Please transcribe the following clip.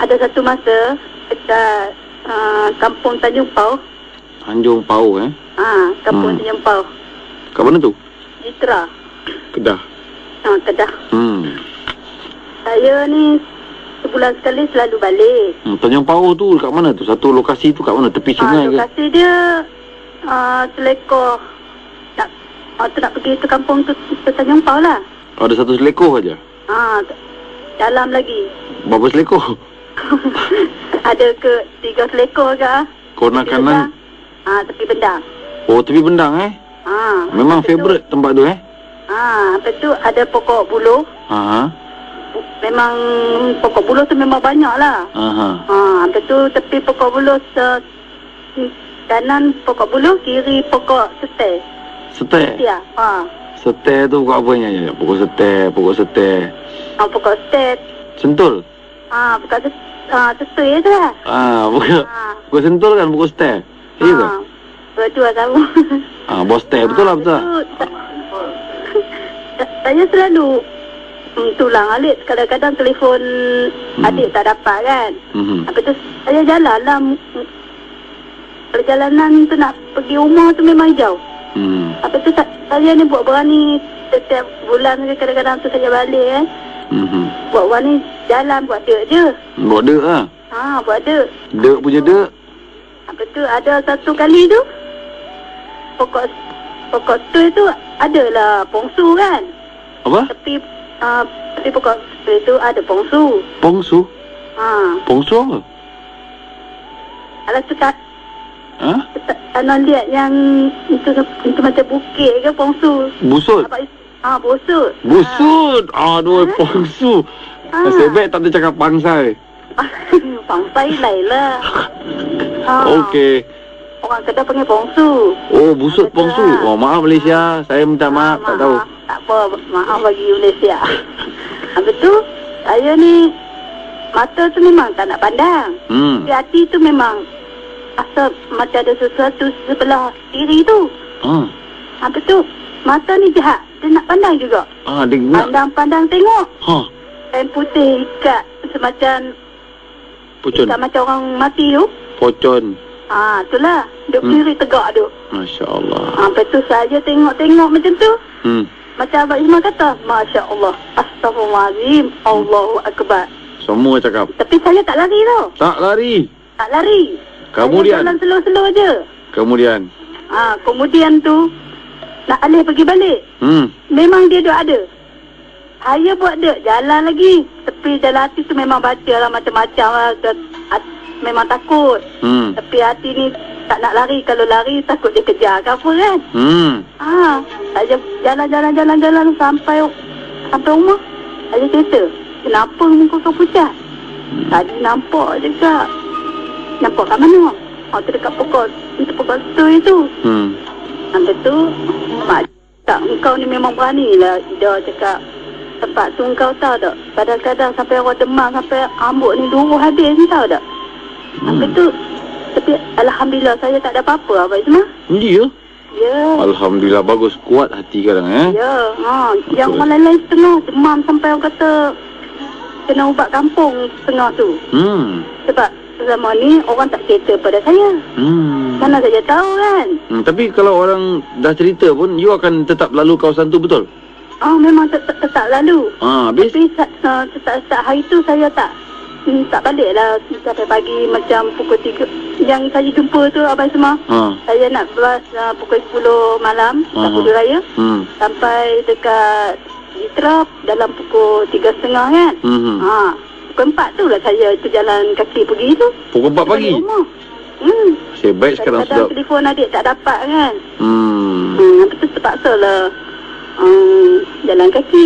ada satu masa dekat kampung Tanjung Pau. Tanjung Pau Kampung Tanjung Pau. Kat mana tu? Jitra. Kedah. Kedah. Saya ni sebulan sekali selalu balik. Tanjung Pau tu kat mana tu? Satu lokasi tu kat mana? Tepi sungai ke? Lokasi dia Selekor. Nak pergi ke kampung tu Tanjung Pau lah. Ada satu selekor aja. Dalam lagi. Berapa selekor? Ada ke 3 selekor ke? Korner kanan. Tepi bendang. Oh, tepi bendang Memang favourite tempat tu Lepas tu ada pokok buluh. Memang pokok buluh tu memang banyak lah. Lepas tu tepi pokok buluh kanan pokok buluh, kiri pokok setai. Setai? Ya. Setai tu pokok apanya? Pokok setai, pokok setai. Pokok setai. Sentul? Pokok setai tu lah. Pokok sentul kan pokok setai? Iya ke? Berdua sama. Bos setai betul lah betul. Saya selalu tulang alik. Kadang-kadang telefon adik tak dapat kan. Lepas tu saya jalan lah. Perjalanan tu nak pergi rumah tu memang jauh. Lepas tu saya ni buat berani setiap bulan kadang-kadang tu saya balik buat berani jalan buat dek je. Buat dek lah? Buat dek. Dek punya dek? Lepas tu ada satu kali tu pokok tu adalah pongsu kan. Apa? Tapi pokok tu ada pongsu. Pongsu? Pongsu apa? Alah cakap Anak lihat yang itu macam bukit ke pongsu. Busut? Busut. Busut? Aduh, pongsu. Nasib baik tak ada cakap pangsai. Pangsai lain lah. Okey. Orang Kedah panggil pongsu. Oh, busut pongsu. Oh, maaf Malaysia. Saya minta maaf, tak tahu. Tak apa, maaf bagi Malaysia. Habis tu, saya ni mata tu memang tak nak pandang. Tapi hati tu memang asal macam ada sesuatu sebelah kiri tu. Habis tu mata ni jahat. Dia nak pandang juga. Dia nak pandang tengok. Kain putih ikat semacam pucun. Ikat macam orang mati tu. Pocon. Itulah. Dia berdiri tegak tu. Masya Allah. Lepas tu saya tengok macam tu. Macam Abang Ismail kata, Masya Allah, Astaghfirullahaladzim, Allahu Akbar. Semua cakap. Tapi saya tak lari tau. Tak lari? Tak lari. Kemudian? Saya jalan slow-slow je. Kemudian? Kemudian tu, nak alih pergi balik. Memang dia dah ada. Saya buat dia, jalan lagi. Tapi dalam hati tu memang baca lah macam-macam lah. Memang takut. Tapi hati ni tak nak lari. Kalau lari, takut dia kejar ke apa kan. Saya jalan sampai rumah. Saya cerita, kenapa muka kau pucat? Tadi nampak je kak. Nampak kat mana? Tu dekat pokok tu itu. Sampai tu, mak tak, engkau ni memang berani lah. Dia cakap, tempat tu engkau tahu tak? Kadang-kadang sampai orang demam, sampai rambut ni luruh habis ni tahu tak? Sampai tu, tapi Alhamdulillah saya tak ada apa-apa Abang Ismail. Ya? Ya. Alhamdulillah, bagus. Kuat hati kadang Ya. Yang orang lain-lain setengah demam sampai orang kata kena ubat kampung setengah tu. Sebab selama ni orang tak cerita pada saya. Mana saja tahu kan. Tapi kalau orang dah cerita pun, you akan tetap lalu kawasan tu, betul? Memang tetap lalu. Habis? Tapi start hari tu saya tak balik lah sampai pagi macam pukul 3. Yang saya jumpa tu Abang Ismail. Saya nak bas pukul 10 malam, Sabtu Raya. Sampai dekat Jitra dalam pukul 3.30 kan. Pukul 4 tu lah saya jalan kaki pergi tu. Pukul 4 pagi? Saya baik sekarang sudah. Telefon adik tak dapat kan. Lepas tu terpaksa lah jalan kaki.